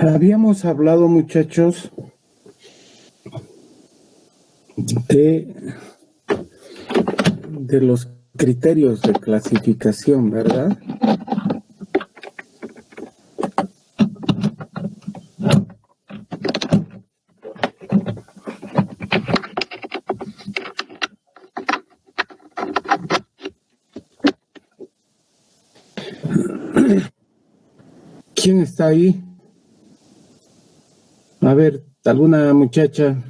Habíamos hablado, muchachos, de, de los criterios de clasificación, ¿verdad? ¿Quién está ahí? A ver, ¿alguna muchacha?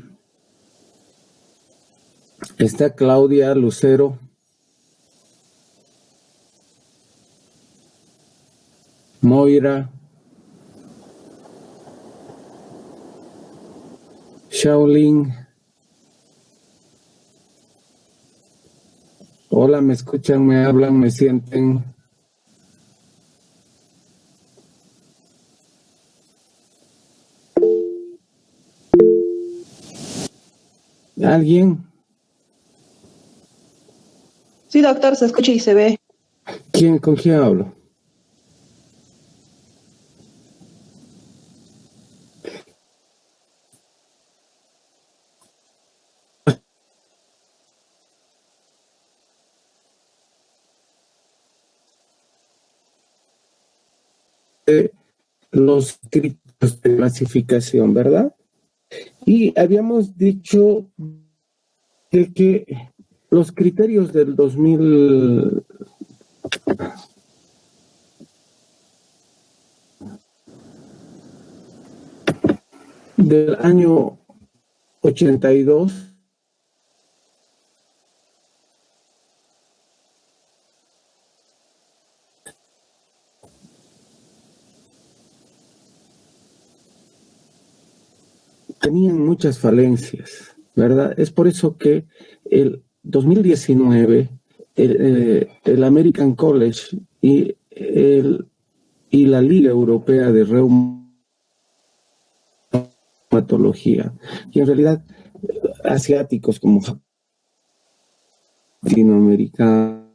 Está Claudia Lucero. Moira. Shaolin. Hola, ¿me escuchan? ¿Me hablan? ¿Me sienten? ¿Alguien? Sí, doctor, se escucha y se ve. ¿Con quién hablo? Los criterios de clasificación, ¿verdad? Y habíamos dicho de que los criterios del 2000 del año 82 tenían muchas falencias, ¿verdad? Es por eso que el 2019 el American College y la Liga Europea de Reumatología, y en realidad asiáticos como latinoamericanos,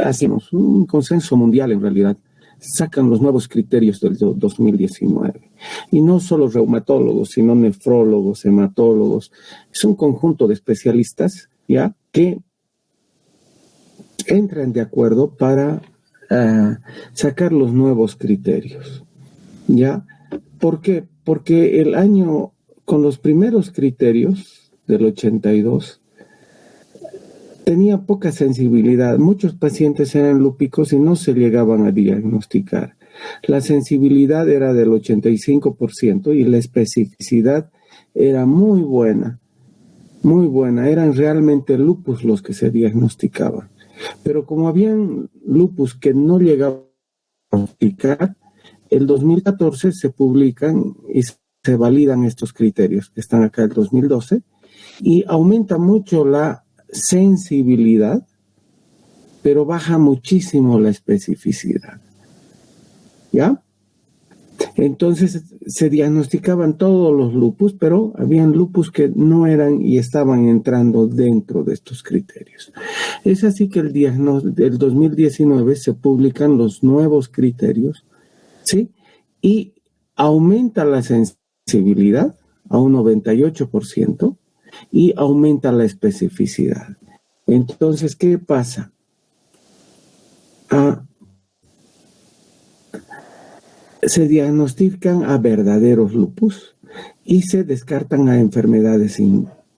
hacemos un consenso mundial en realidad, sacan los nuevos criterios del 2019. Y no solo reumatólogos, sino nefrólogos, hematólogos. Es un conjunto de especialistas, ¿ya?, que entran de acuerdo para sacar los nuevos criterios, ¿ya? ¿Por qué? Porque el año, con los primeros criterios del 82, tenía poca sensibilidad. Muchos pacientes eran lúpicos y no se llegaban a diagnosticar. La sensibilidad era del 85% y la especificidad era muy buena, muy buena. Eran realmente lupus los que se diagnosticaban. Pero como habían lupus que no llegaban a diagnosticar, el 2014 se publican y se validan estos criterios, que están acá el 2012, y aumenta mucho la sensibilidad, pero baja muchísimo la especificidad, ¿ya? Entonces se diagnosticaban todos los lupus, pero habían lupus que no eran y estaban entrando dentro de estos criterios. Es así que el 2019 se publican los nuevos criterios, ¿sí? Y aumenta la sensibilidad a un 98%, y aumenta la especificidad. Entonces, ¿qué pasa? Se diagnostican a verdaderos lupus y se descartan a enfermedades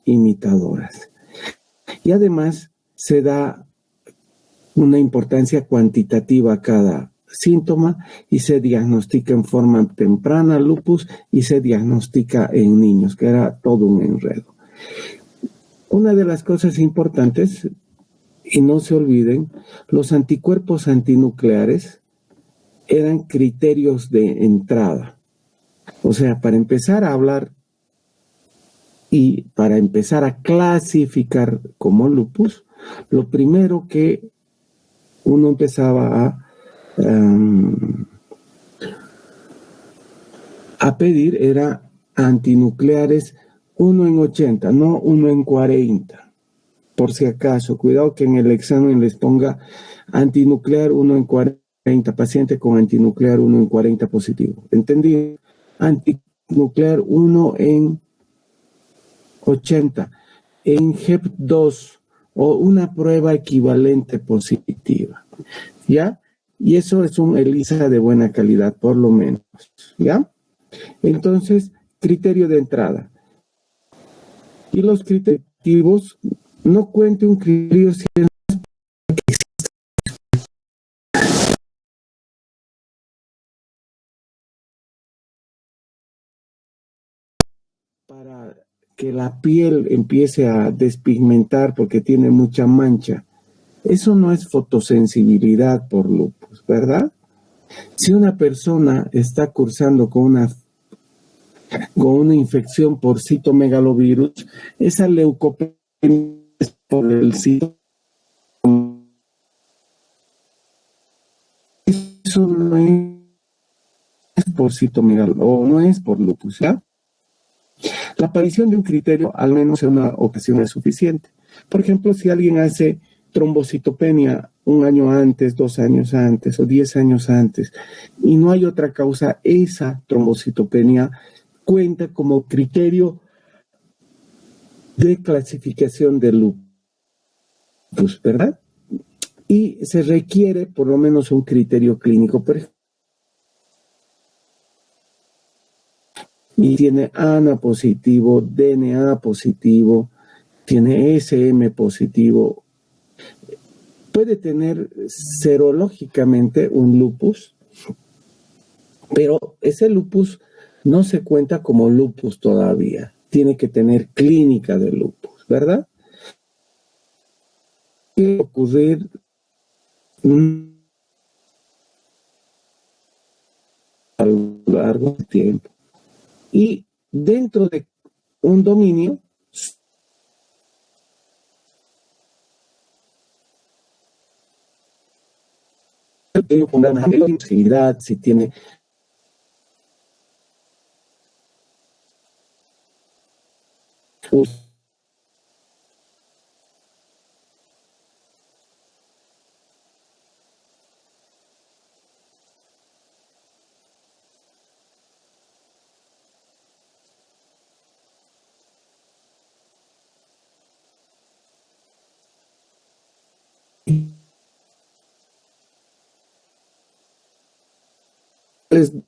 imitadoras. Y además se da una importancia cuantitativa a cada síntoma y se diagnostica en forma temprana lupus y se diagnostica en niños, que era todo un enredo. Una de las cosas importantes, y no se olviden, los anticuerpos antinucleares eran criterios de entrada. O sea, para empezar a hablar y para empezar a clasificar como lupus, lo primero que uno empezaba a pedir era antinucleares 1 en 80, no 1 en 40. Por si acaso, cuidado que en el examen les ponga antinuclear 1 en 40 30, paciente con antinuclear 1 en 40 positivo. ¿Entendido? Antinuclear 1 en 80. En HEP2 o una prueba equivalente positiva. ¿Ya? Y eso es un ELISA de buena calidad, por lo menos. ¿Ya? Entonces, criterio de entrada. Y los criterios, no cuente un criterio para que la piel empiece a despigmentar porque tiene mucha mancha. Eso no es fotosensibilidad por lupus, ¿verdad? Si una persona está cursando con una infección por citomegalovirus, esa leucopenia es por el citomegalovirus. Eso no es por citomegalovirus, o no es por lupus, ¿ya? La aparición de un criterio, al menos en una ocasión, es suficiente. Por ejemplo, si alguien hace trombocitopenia 1 año antes, 2 años antes o 10 años antes y no hay otra causa, esa trombocitopenia cuenta como criterio de clasificación de lupus, ¿verdad? Y se requiere por lo menos un criterio clínico, y tiene ANA positivo, DNA positivo, tiene SM positivo. Puede tener serológicamente un lupus, pero ese lupus no se cuenta como lupus todavía. Tiene que tener clínica de lupus, ¿verdad? Puede ocurrir a lo largo del tiempo. Y dentro de un dominio, si tiene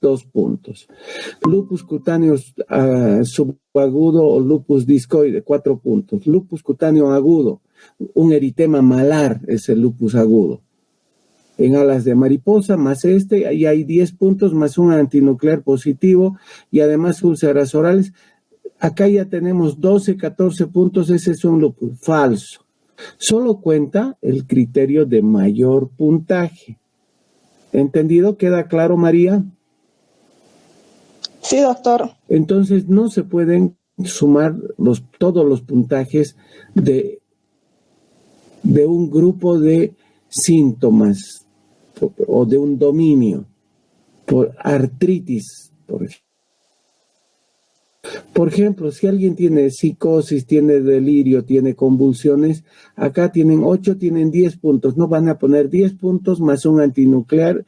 dos puntos. Lupus cutáneo subagudo o lupus discoide, 4 puntos. Lupus cutáneo agudo, un eritema malar es el lupus agudo. En alas de mariposa, más ahí hay 10 puntos, más un antinuclear positivo y además úlceras orales. Acá ya tenemos 12, 14 puntos, ese es un lupus falso. Solo cuenta el criterio de mayor puntaje. ¿Entendido? ¿Queda claro, María? Sí, doctor. Entonces no se pueden sumar todos los puntajes de un grupo de síntomas o de un dominio por artritis, por ejemplo. Por ejemplo, si alguien tiene psicosis, tiene delirio, tiene convulsiones, acá tienen 8, tienen 10 puntos. No van a poner 10 puntos más un antinuclear.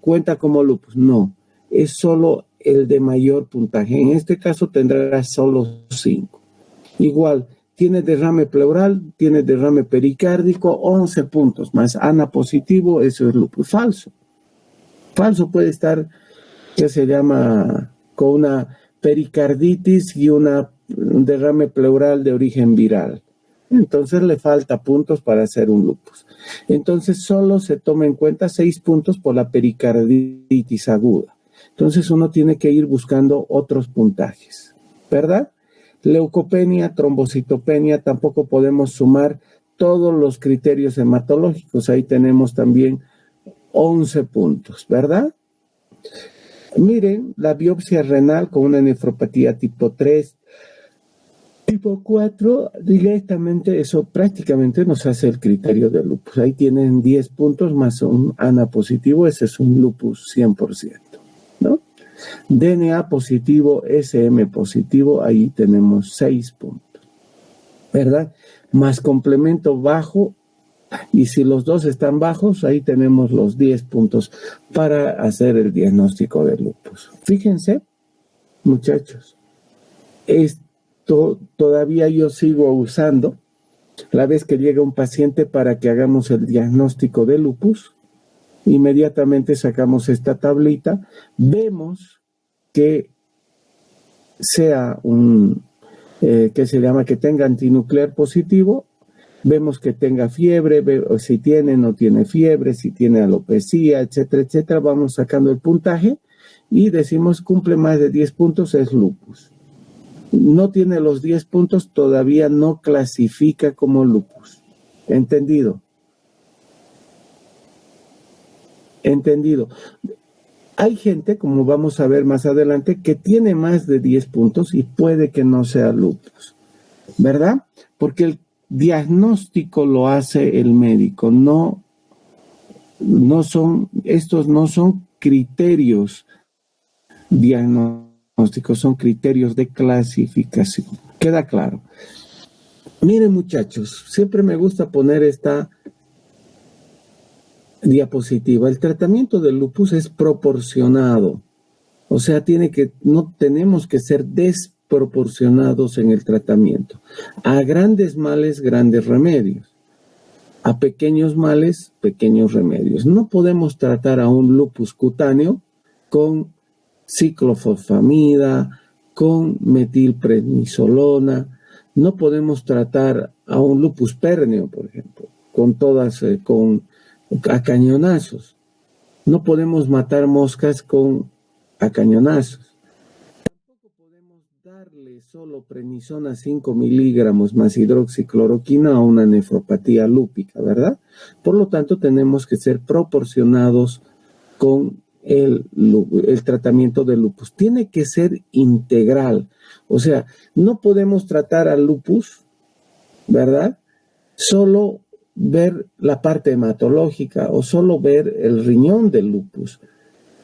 Cuenta como lupus. No, es solo el de mayor puntaje. En este caso tendrá solo 5. Igual, tiene derrame pleural, tiene derrame pericárdico, 11 puntos. Más ANA positivo, eso es lupus. Falso. Falso puede estar, que se llama, con una pericarditis y un derrame pleural de origen viral. Entonces le falta puntos para hacer un lupus. Entonces solo se toma en cuenta 6 puntos por la pericarditis aguda. Entonces uno tiene que ir buscando otros puntajes, ¿verdad? Leucopenia, trombocitopenia, tampoco podemos sumar todos los criterios hematológicos. Ahí tenemos también 11 puntos, ¿verdad? Miren, la biopsia renal con una nefropatía tipo 3, tipo 4, directamente eso prácticamente nos hace el criterio de lupus. Ahí tienen 10 puntos más un ANA positivo, ese es un lupus 100%, ¿no? DNA positivo, SM positivo, ahí tenemos 6 puntos, ¿verdad? Más complemento bajo, Y si los dos están bajos, ahí tenemos los 10 puntos para hacer el diagnóstico de lupus. Fíjense, muchachos, esto todavía yo sigo usando la vez que llega un paciente para que hagamos el diagnóstico de lupus. Inmediatamente sacamos esta tablita, vemos que sea que tenga antinuclear positivo, vemos que tenga fiebre, si tiene, no tiene fiebre, si tiene alopecia, etcétera, etcétera. Vamos sacando el puntaje y decimos cumple más de 10 puntos, es lupus. No tiene los 10 puntos, todavía no clasifica como lupus. ¿Entendido? Entendido. Hay gente, como vamos a ver más adelante, que tiene más de 10 puntos y puede que no sea lupus, ¿verdad? Porque el diagnóstico lo hace el médico, estos no son criterios diagnósticos, son criterios de clasificación. ¿Queda claro? Miren, muchachos, siempre me gusta poner esta diapositiva. El tratamiento del lupus es proporcionado, o sea, no tenemos que ser desproporcionados en el tratamiento. A grandes males, grandes remedios. A pequeños males, pequeños remedios. No podemos tratar a un lupus cutáneo con ciclofosfamida, con metilprednisolona. No podemos tratar a un lupus pérneo, por ejemplo, con a cañonazos. No podemos matar moscas con a cañonazos. Tampoco podemos darle solo prednisona 5 miligramos más hidroxicloroquina a una nefropatía lúpica, ¿verdad? Por lo tanto, tenemos que ser proporcionados con el tratamiento del lupus. Tiene que ser integral. O sea, no podemos tratar al lupus, ¿verdad? Solo ver la parte hematológica, o solo ver el riñón del lupus,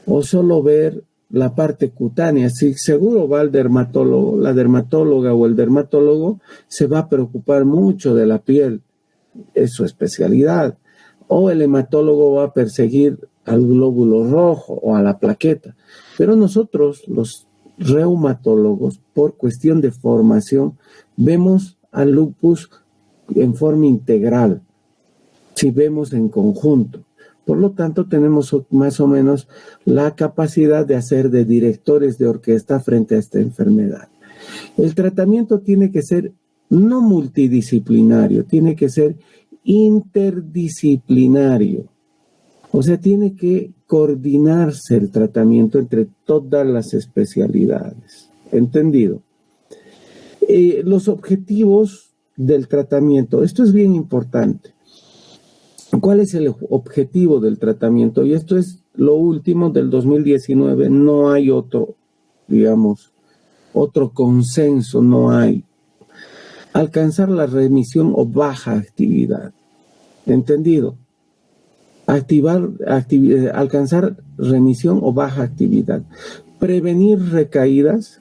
o solo ver la parte cutánea. Si seguro va al dermatólogo, la dermatóloga o el dermatólogo se va a preocupar mucho de la piel, es su especialidad. O el hematólogo va a perseguir al glóbulo rojo o a la plaqueta. Pero nosotros, los reumatólogos, por cuestión de formación, vemos al lupus en forma integral, si vemos en conjunto. Por lo tanto, tenemos más o menos la capacidad de hacer de directores de orquesta frente a esta enfermedad. El tratamiento tiene que ser no multidisciplinario, tiene que ser interdisciplinario. O sea, tiene que coordinarse el tratamiento entre todas las especialidades. ¿Entendido? Los objetivos del tratamiento, esto es bien importante. ¿Cuál es el objetivo del tratamiento? Y esto es lo último del 2019, no hay otro consenso, no hay. Alcanzar la remisión o baja actividad. ¿Entendido? Alcanzar remisión o baja actividad. Prevenir recaídas,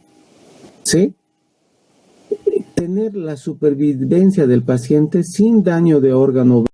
¿sí? Tener la supervivencia del paciente sin daño de órgano.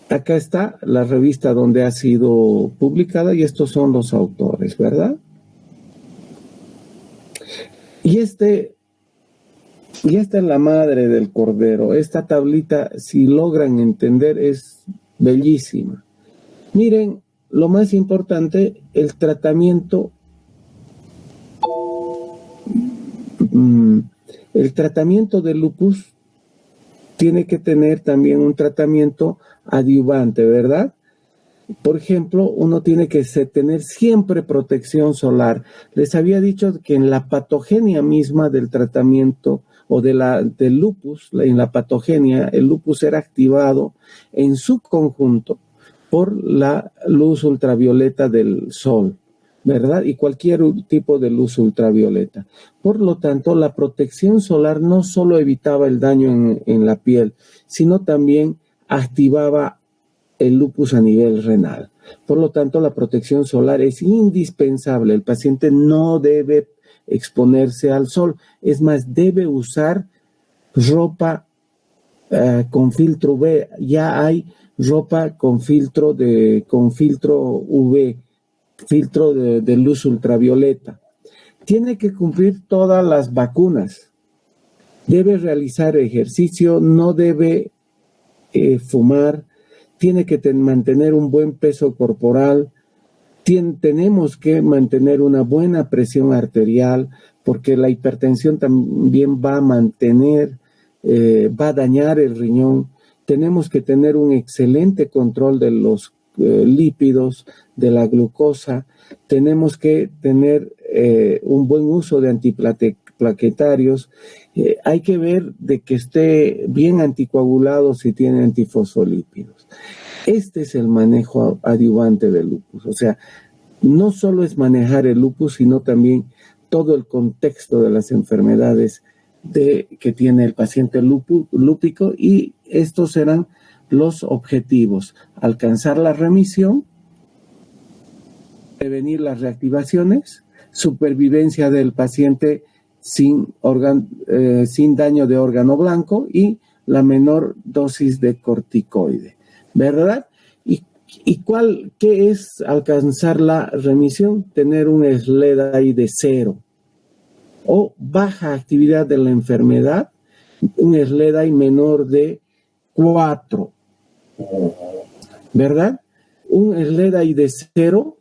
Acá está la revista donde ha sido publicada y estos son los autores, ¿verdad? Y esta es la madre del cordero. Esta tablita, si logran entender, es bellísima. Miren, lo más importante, el tratamiento. El tratamiento de lupus tiene que tener también un tratamiento adyuvante, ¿verdad? Por ejemplo, uno tiene que tener siempre protección solar. Les había dicho que en la patogenia misma del tratamiento o del lupus, en la patogenia, el lupus era activado en su conjunto por la luz ultravioleta del sol, ¿verdad? Y cualquier tipo de luz ultravioleta. Por lo tanto, la protección solar no solo evitaba el daño en la piel, sino también activaba el lupus a nivel renal. Por lo tanto, la protección solar es indispensable. El paciente no debe exponerse al sol. Es más, debe usar ropa con filtro UV. Ya hay ropa con filtro UV, filtro de luz ultravioleta. Tiene que cumplir todas las vacunas. Debe realizar ejercicio, no debe fumar, tiene que mantener un buen peso corporal, tenemos que mantener una buena presión arterial, porque la hipertensión también va a va a dañar el riñón. Tenemos que tener un excelente control de los lípidos, de la glucosa. Tenemos que tener un buen uso de antiplaquetarios. Hay que ver de que esté bien anticoagulado si tiene antifosfolípidos. Este es el manejo adyuvante del lupus. O sea, no solo es manejar el lupus, sino también todo el contexto de las enfermedades que tiene el paciente lúpico, y estos serán los objetivos: alcanzar la remisión, prevenir las reactivaciones, supervivencia del paciente sin daño de órgano blanco y la menor dosis de corticoide, ¿verdad? ¿Y qué es alcanzar la remisión? Tener un SLEDAI de 0 o baja actividad de la enfermedad, un SLEDAI menor de 4, ¿verdad? Un SLEDAI de 0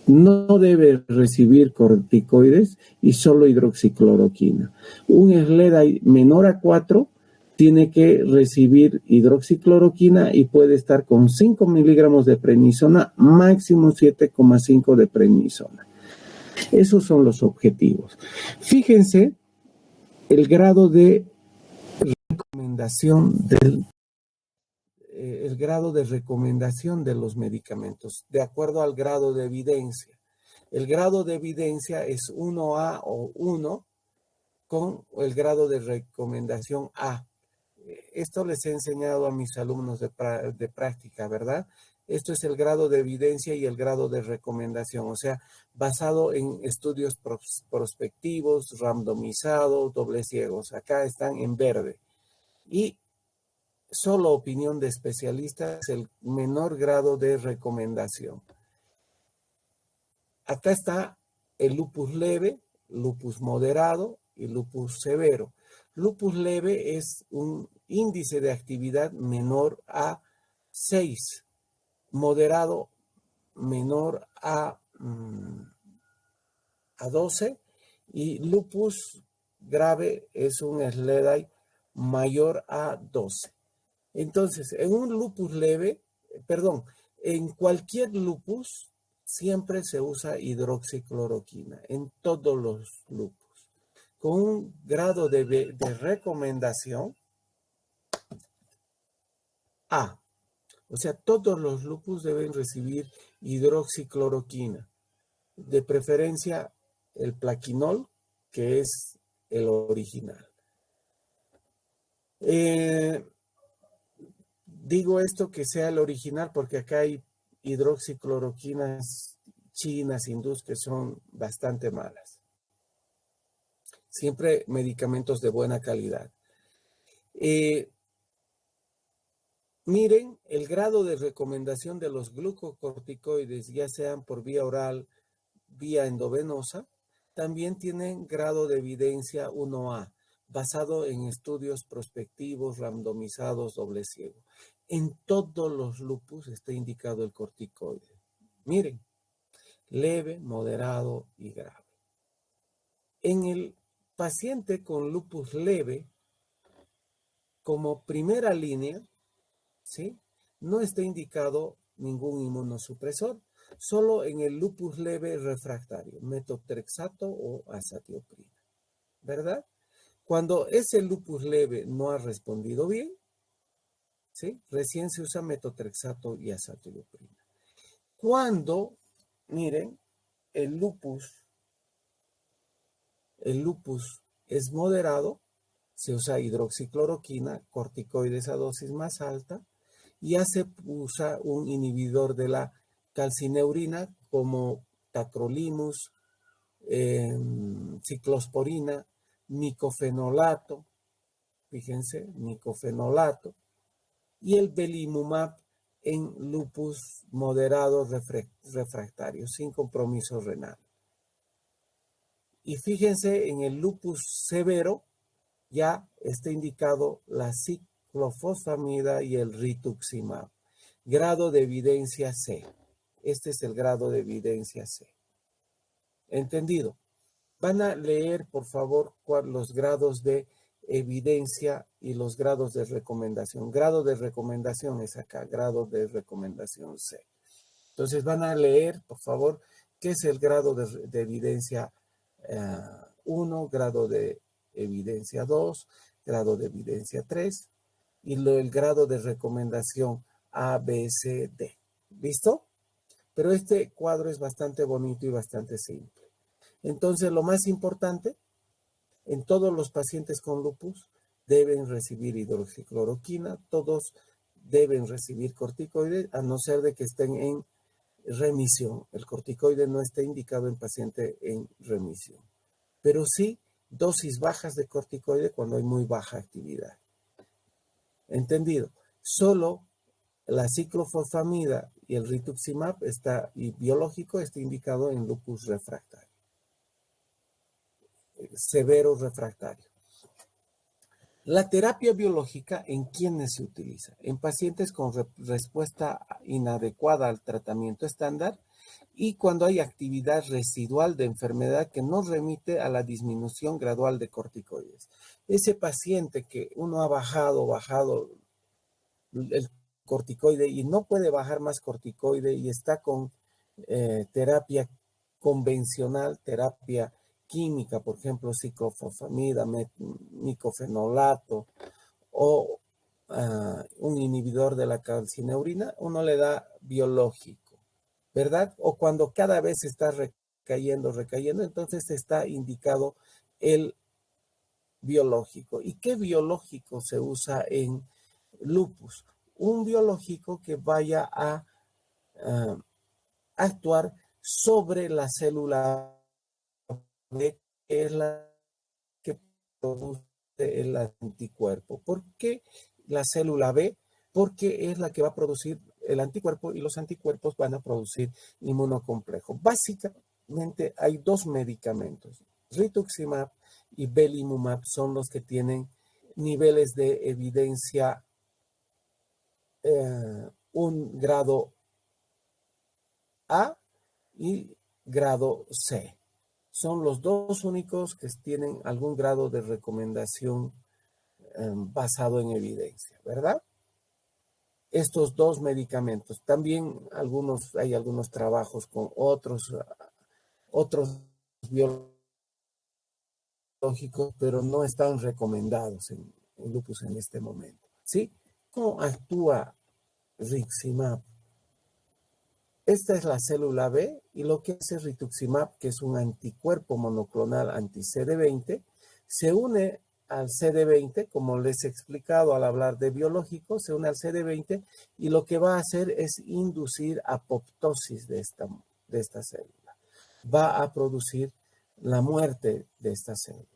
no debe recibir corticoides y solo hidroxicloroquina. Un SLEDAI menor a 4 tiene que recibir hidroxicloroquina y puede estar con 5 miligramos de prednisona, máximo 7,5 de prednisona. Esos son los objetivos. Fíjense el grado de recomendación de los medicamentos, de acuerdo al grado de evidencia. El grado de evidencia es 1A o 1 con el grado de recomendación A. Esto les he enseñado a mis alumnos de práctica, ¿verdad? Esto es el grado de evidencia y el grado de recomendación, o sea, basado en estudios prospectivos, randomizados, dobles ciegos. Acá están en verde. Y solo opinión de especialistas, el menor grado de recomendación. Acá está el lupus leve, lupus moderado y lupus severo. Lupus leve es un índice de actividad menor a 6, moderado menor a 12 y lupus grave es un SLEDAI mayor a 12. Entonces, en un lupus leve, en cualquier lupus siempre se usa hidroxicloroquina, en todos los lupus, con un grado de recomendación A. O sea, todos los lupus deben recibir hidroxicloroquina, de preferencia el plaquinol, que es el original. Digo esto que sea el original porque acá hay hidroxicloroquinas chinas, hindús, que son bastante malas. Siempre medicamentos de buena calidad. Miren, el grado de recomendación de los glucocorticoides, ya sean por vía oral, vía endovenosa, también tienen grado de evidencia 1A, basado en estudios prospectivos, randomizados, doble ciego. En todos los lupus está indicado el corticoide. Miren, leve, moderado y grave. En el paciente con lupus leve, como primera línea, ¿sí?, no está indicado ningún inmunosupresor, solo en el lupus leve refractario, metotrexato o azatioprina, ¿verdad? Cuando ese lupus leve no ha respondido bien, ¿sí? Recién se usa metotrexato y azathioprina. Cuando, miren, el lupus es moderado, se usa hidroxicloroquina, corticoides a dosis más alta, y ya se usa un inhibidor de la calcineurina como tacrolimus, ciclosporina, nicofenolato, fíjense, nicofenolato, y el belimumab en lupus moderado refractario, sin compromiso renal. Y fíjense, en el lupus severo ya está indicado la ciclofosfamida y el rituximab. Grado de evidencia C. Este es el grado de evidencia C. ¿Entendido? Van a leer, por favor, los grados de evidencia y los grados de recomendación. Grado de recomendación es acá, grado de recomendación C. Entonces van a leer, por favor, qué es el grado de evidencia 1, grado de evidencia 2, grado de evidencia 3 y el grado de recomendación A, B, C, D. ¿Listo? Pero este cuadro es bastante bonito y bastante simple. Entonces, lo más importante, en todos los pacientes con lupus deben recibir hidroxicloroquina, todos deben recibir corticoides, a no ser de que estén en remisión. El corticoide no está indicado en paciente en remisión, pero sí dosis bajas de corticoide cuando hay muy baja actividad. ¿Entendido? Solo la ciclofosfamida y el rituximab biológico está indicado en lupus refractario, severo refractario. La terapia biológica, ¿en quiénes se utiliza? En pacientes con respuesta inadecuada al tratamiento estándar y cuando hay actividad residual de enfermedad que no remite a la disminución gradual de corticoides. Ese paciente que uno ha bajado el corticoide y no puede bajar más corticoide y está con terapia convencional, terapia química, por ejemplo, ciclofosfamida, nicofenolato o un inhibidor de la calcineurina, uno le da biológico, ¿verdad? O cuando cada vez está recayendo, entonces está indicado el biológico. ¿Y qué biológico se usa en lupus? Un biológico que vaya a actuar sobre la célula B, que es la que produce el anticuerpo. ¿Por qué la célula B? Porque es la que va a producir el anticuerpo y los anticuerpos van a producir inmunocomplejo. Básicamente hay dos medicamentos, rituximab y belimumab son los que tienen niveles de evidencia un grado A y grado C. Son los dos únicos que tienen algún grado de recomendación basado en evidencia, ¿verdad? Estos dos medicamentos. También hay algunos trabajos con otros biológicos, pero no están recomendados en lupus en este momento. ¿Sí? ¿Cómo actúa rituximab? Esta es la célula B y lo que hace rituximab, que es un anticuerpo monoclonal anti-CD20, se une al CD20, como les he explicado al hablar de biológicos, se une al CD20 y lo que va a hacer es inducir apoptosis de esta célula. Va a producir la muerte de esta célula.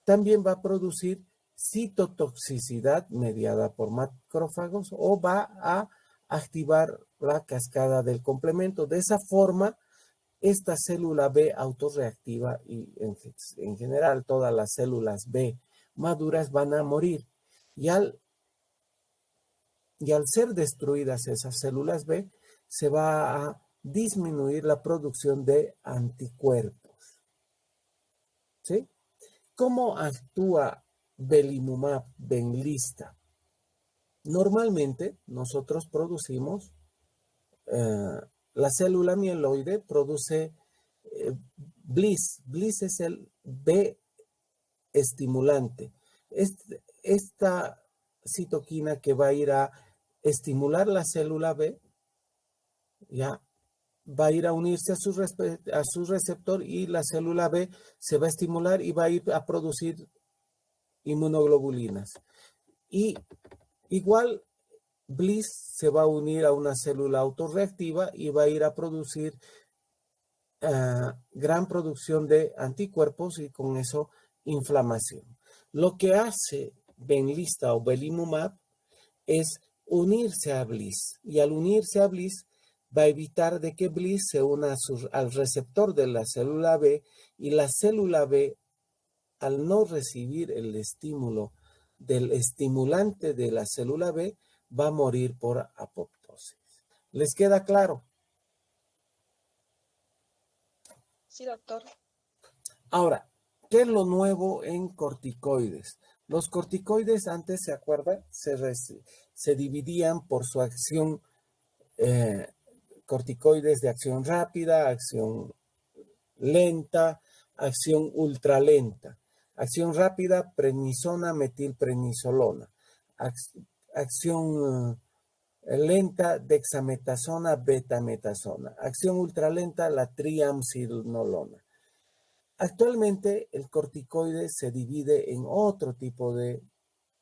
También va a producir citotoxicidad mediada por macrófagos o va a activar la cascada del complemento. De esa forma, esta célula B autorreactiva y en general todas las células B maduras van a morir. Y al ser destruidas esas células B, se va a disminuir la producción de anticuerpos. ¿Sí? ¿Cómo actúa belimumab, Benlysta? Normalmente nosotros producimos, la célula mieloide produce Bliss. Bliss es el B estimulante. Esta citoquina que va a ir a estimular la célula B, ya va a ir a unirse a su receptor y la célula B se va a estimular y va a ir a producir inmunoglobulinas. Y igual Bliss se va a unir a una célula autorreactiva y va a ir a producir gran producción de anticuerpos y con eso inflamación. Lo que hace Benlysta o belimumab es unirse a Bliss, y al unirse a Bliss va a evitar de que Bliss se una al receptor de la célula B, y la célula B, al no recibir el estímulo del estimulante de la célula B, va a morir por apoptosis. ¿Les queda claro? Sí, doctor. Ahora, ¿qué es lo nuevo en corticoides? Los corticoides antes, ¿se acuerdan? Se dividían por su acción, corticoides de acción rápida, acción lenta, acción ultralenta. Acción rápida, prednisona, metilprednisolona. Acción lenta, dexametasona, betametasona. Acción ultralenta, la triamcinolona. Actualmente el corticoide se divide en otro tipo de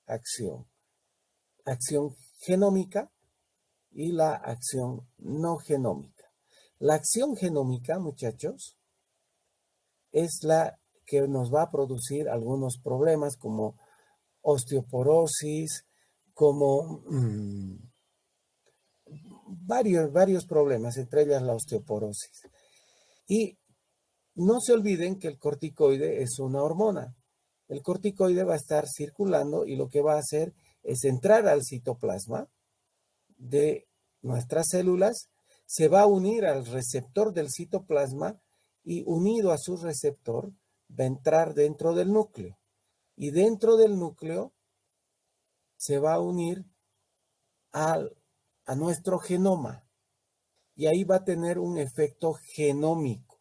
acción. Acción genómica y la acción no genómica. La acción genómica, muchachos, es la que nos va a producir algunos problemas como osteoporosis, como varios problemas, entre ellas la osteoporosis. Y no se olviden que el corticoide es una hormona. El corticoide va a estar circulando y lo que va a hacer es entrar al citoplasma de nuestras células, se va a unir al receptor del citoplasma y unido a su receptor va a entrar dentro del núcleo. Y dentro del núcleo se va a unir a nuestro genoma. Y ahí va a tener un efecto genómico.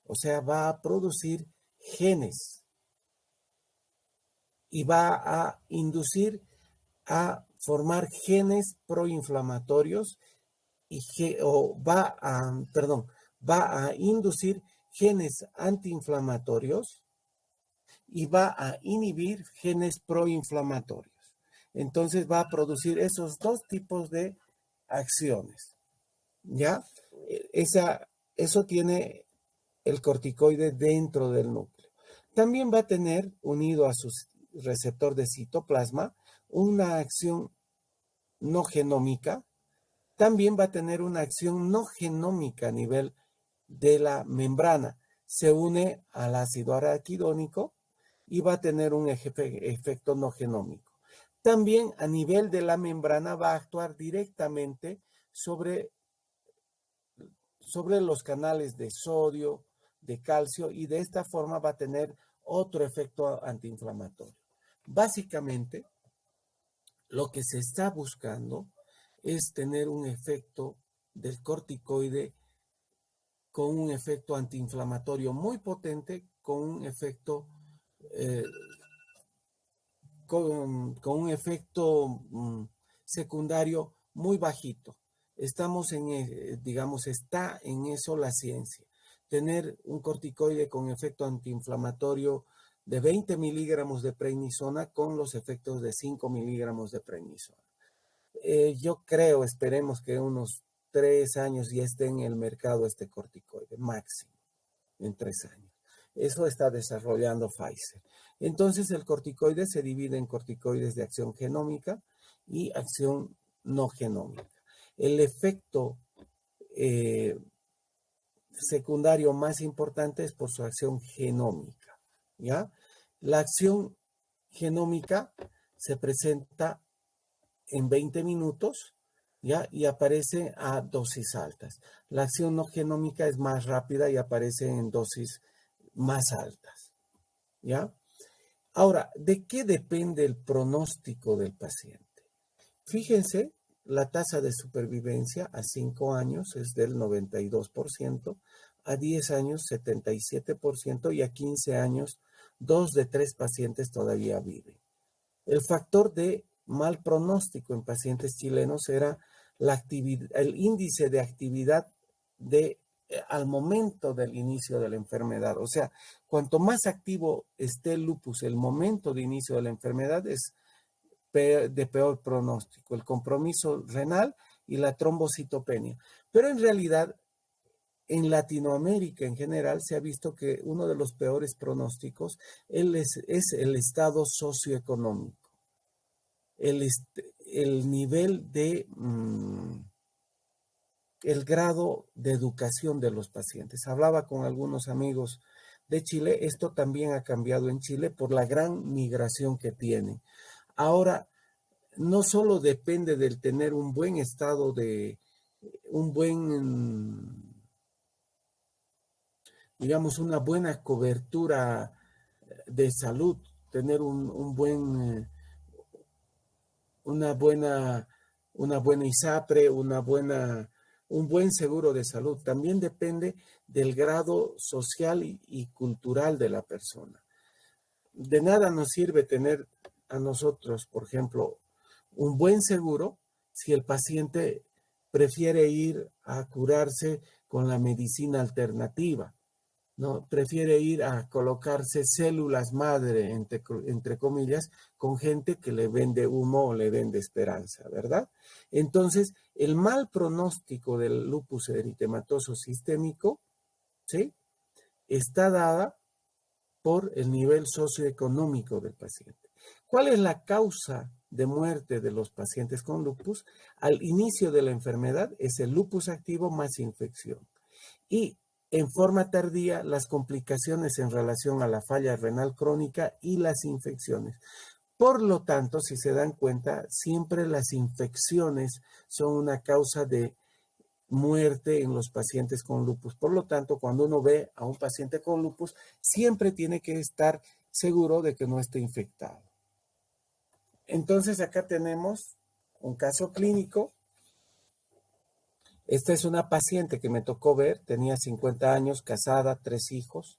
O sea, va a producir genes y va a inducir a formar genes proinflamatorios va a inducir genes antiinflamatorios y va a inhibir genes proinflamatorios. Entonces va a producir esos dos tipos de acciones. ¿Ya? Eso tiene el corticoide dentro del núcleo. También va a tener, unido a su receptor de citoplasma, una acción no genómica. También va a tener una acción no genómica a nivel de la membrana. Se une al ácido araquidónico y va a tener un efecto no genómico. También a nivel de la membrana va a actuar directamente sobre los canales de sodio, de calcio, y de esta forma va a tener otro efecto antiinflamatorio. Básicamente, lo que se está buscando es tener un efecto del corticoide con un efecto antiinflamatorio muy potente, con un efecto con un efecto secundario muy bajito. Estamos digamos, está en eso la ciencia. Tener un corticoide con efecto antiinflamatorio de 20 miligramos de prednisona con los efectos de 5 miligramos de prednisona. Yo creo, esperemos que unos 3 años ya esté en el mercado este corticoide, máximo, en 3 años. Eso está desarrollando Pfizer. Entonces el corticoide se divide en corticoides de acción genómica y acción no genómica. El efecto secundario más importante es por su acción genómica, ¿ya? La acción genómica se presenta en 20 minutos, ¿ya? Y aparece a dosis altas. La acción no genómica es más rápida y aparece en dosis más altas, ¿ya? Ahora, ¿de qué depende el pronóstico del paciente? Fíjense, la tasa de supervivencia a 5 años es del 92%, a 10 años 77% y a 15 años 2 de 3 pacientes todavía viven. El factor de mal pronóstico en pacientes chilenos era el índice de actividad al momento del inicio de la enfermedad. O sea, cuanto más activo esté el lupus el momento de inicio de la enfermedad es de peor pronóstico, el compromiso renal y la trombocitopenia. Pero en realidad, en Latinoamérica en general se ha visto que uno de los peores pronósticos es el estado socioeconómico, el nivel el grado de educación de los pacientes. Hablaba con algunos amigos de Chile, esto también ha cambiado en Chile por la gran migración que tienen. Ahora, no solo depende del tener un buen estado digamos, una buena cobertura de salud, tener una buena ISAPRE, un buen seguro de salud. También depende del grado social y cultural de la persona. De nada nos sirve tener a nosotros, por ejemplo, un buen seguro si el paciente prefiere ir a curarse con la medicina alternativa, ¿no? Prefiere ir a colocarse células madre, entre comillas, con gente que le vende humo o le vende esperanza, ¿verdad? Entonces, el mal pronóstico del lupus eritematoso sistémico, ¿sí?, está dada por el nivel socioeconómico del paciente. ¿Cuál es la causa de muerte de los pacientes con lupus? Al inicio de la enfermedad es el lupus activo más infección. Y en forma tardía, las complicaciones en relación a la falla renal crónica y las infecciones. Por lo tanto, si se dan cuenta, siempre las infecciones son una causa de muerte en los pacientes con lupus. Por lo tanto, cuando uno ve a un paciente con lupus, siempre tiene que estar seguro de que no esté infectado. Entonces, acá tenemos un caso clínico. Esta es una paciente que me tocó ver, tenía 50 años, casada, 3 hijos.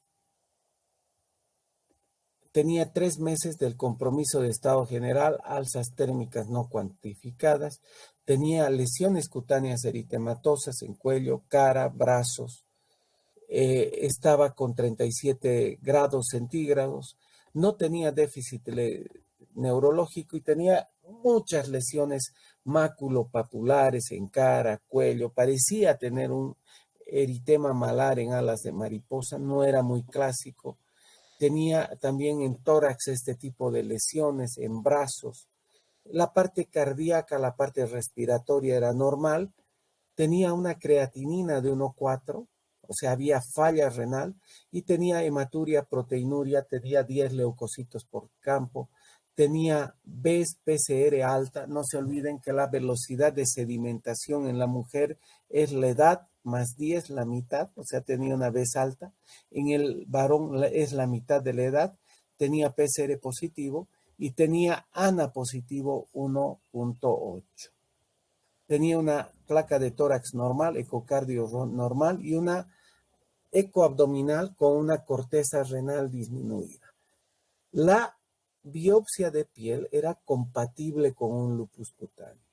Tenía 3 meses del compromiso de estado general, alzas térmicas no cuantificadas, tenía lesiones cutáneas eritematosas en cuello, cara, brazos, estaba con 37 grados centígrados, no tenía déficit neurológico y tenía muchas lesiones maculopapulares en cara, cuello, parecía tener un eritema malar en alas de mariposa, no era muy clásico. Tenía también en tórax este tipo de lesiones, en brazos. La parte cardíaca, la parte respiratoria era normal. Tenía una creatinina de 1,4, o sea, había falla renal, y tenía hematuria, proteinuria, tenía 10 leucocitos por campo, tenía BES-PCR alta. No se olviden que la velocidad de sedimentación en la mujer es la edad más 10, la mitad, o sea, tenía una BES alta. En el varón es la mitad de la edad, tenía PCR positivo y tenía ANA positivo 1,8. Tenía una placa de tórax normal, ecocardio normal y una ecoabdominal con una corteza renal disminuida. La biopsia de piel era compatible con un lupus cutáneo.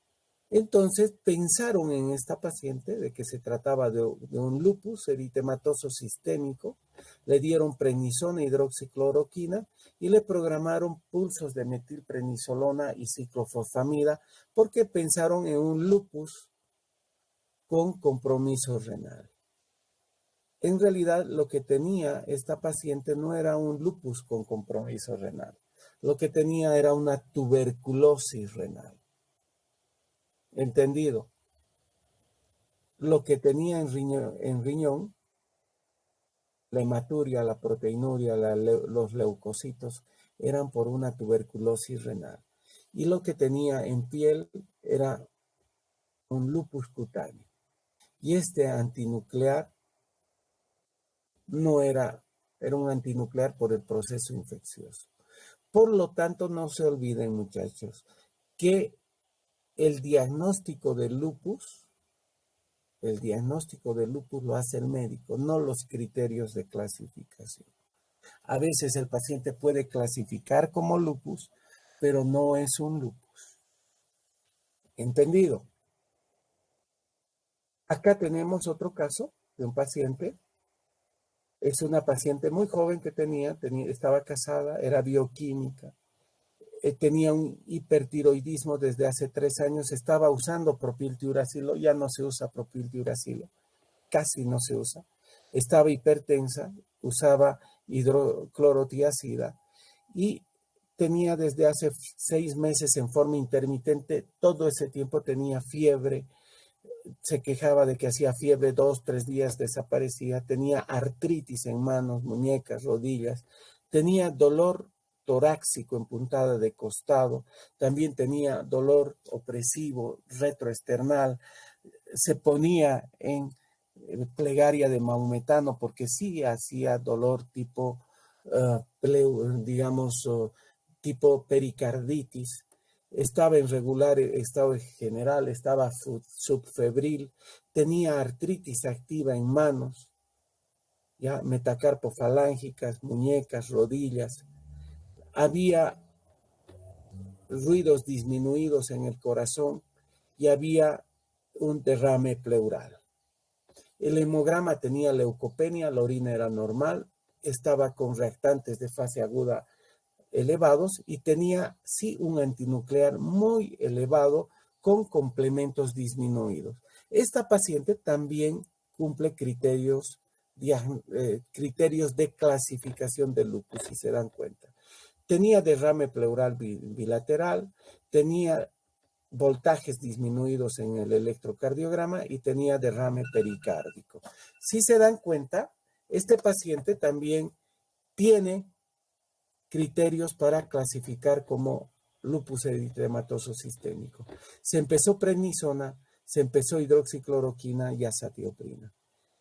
Entonces pensaron en esta paciente de que se trataba de un lupus eritematoso sistémico, le dieron prednisona, hidroxicloroquina y le programaron pulsos de metilprednisolona y ciclofosfamida porque pensaron en un lupus con compromiso renal. En realidad, lo que tenía esta paciente no era un lupus con compromiso renal. Lo que tenía era una tuberculosis renal. ¿Entendido? Lo que tenía en riñón, la hematuria, la proteinuria, los leucocitos, eran por una tuberculosis renal. Y lo que tenía en piel era un lupus cutáneo. Y este antinuclear no era un antinuclear por el proceso infeccioso. Por lo tanto, no se olviden, muchachos, que el diagnóstico del lupus lo hace el médico, no los criterios de clasificación. A veces el paciente puede clasificar como lupus, pero no es un lupus. Entendido. Acá tenemos otro caso de un paciente. Es una paciente muy joven que estaba casada, era bioquímica, tenía un hipertiroidismo desde hace 3 años, estaba usando propiltiuracilo, ya no se usa propiltiuracilo, casi no se usa. Estaba hipertensa, usaba hidroclorotiazida y tenía desde hace 6 meses en forma intermitente, todo ese tiempo tenía fiebre, se quejaba de que hacía fiebre 2, 3 días, desaparecía, tenía artritis en manos, muñecas, rodillas, tenía dolor torácico en puntada de costado, también tenía dolor opresivo retroesternal, se ponía en plegaria de maometano porque sí hacía dolor tipo, digamos, tipo pericarditis. Estaba en regular estado general, estaba subfebril, tenía artritis activa en manos, ya metacarpofalángicas, muñecas, rodillas. Había ruidos disminuidos en el corazón y había un derrame pleural. El hemograma tenía leucopenia, la orina era normal, estaba con reactantes de fase aguda elevados y tenía sí un antinuclear muy elevado con complementos disminuidos. Esta paciente también cumple criterios de clasificación del lupus, si se dan cuenta. Tenía derrame pleural bilateral, tenía voltajes disminuidos en el electrocardiograma y tenía derrame pericárdico. Si se dan cuenta, este paciente también tiene criterios para clasificar como lupus eritematoso sistémico. Se empezó prednisona, se empezó hidroxicloroquina y azatioprina.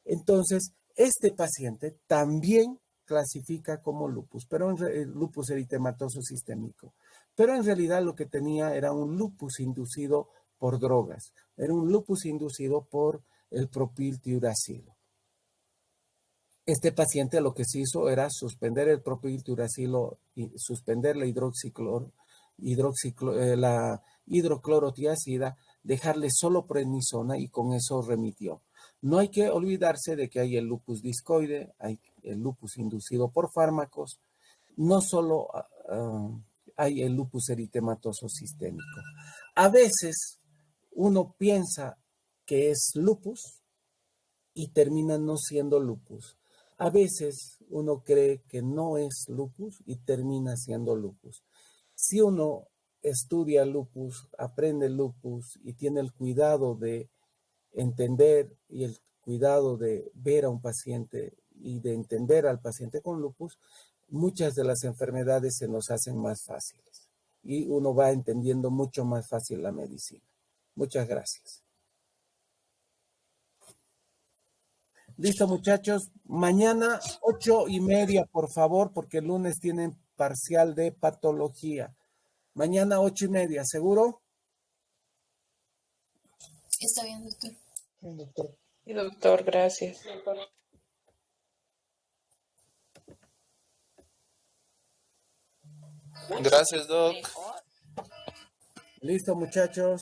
Entonces, este paciente también clasifica como lupus, pero lupus eritematoso sistémico. Pero en realidad lo que tenía era un lupus inducido por drogas, era un lupus inducido por el propiltiuracilo. Este paciente lo que se hizo era suspender el propiltiuracilo y suspender la la hidroclorotiazida, dejarle solo prednisona y con eso remitió. No hay que olvidarse de que hay el lupus discoide, hay el lupus inducido por fármacos, no solo hay el lupus eritematoso sistémico. A veces uno piensa que es lupus y termina no siendo lupus. A veces uno cree que no es lupus y termina siendo lupus. Si uno estudia lupus, aprende lupus y tiene el cuidado de entender y el cuidado de ver a un paciente y de entender al paciente con lupus, muchas de las enfermedades se nos hacen más fáciles y uno va entendiendo mucho más fácil la medicina. Muchas gracias. Listo, muchachos. Mañana 8:30, por favor, porque el lunes tienen parcial de patología. Mañana 8:30, ¿seguro? Está bien, doctor. Sí, doctor. Sí, doctor, gracias. Gracias, Doc. Listo, muchachos.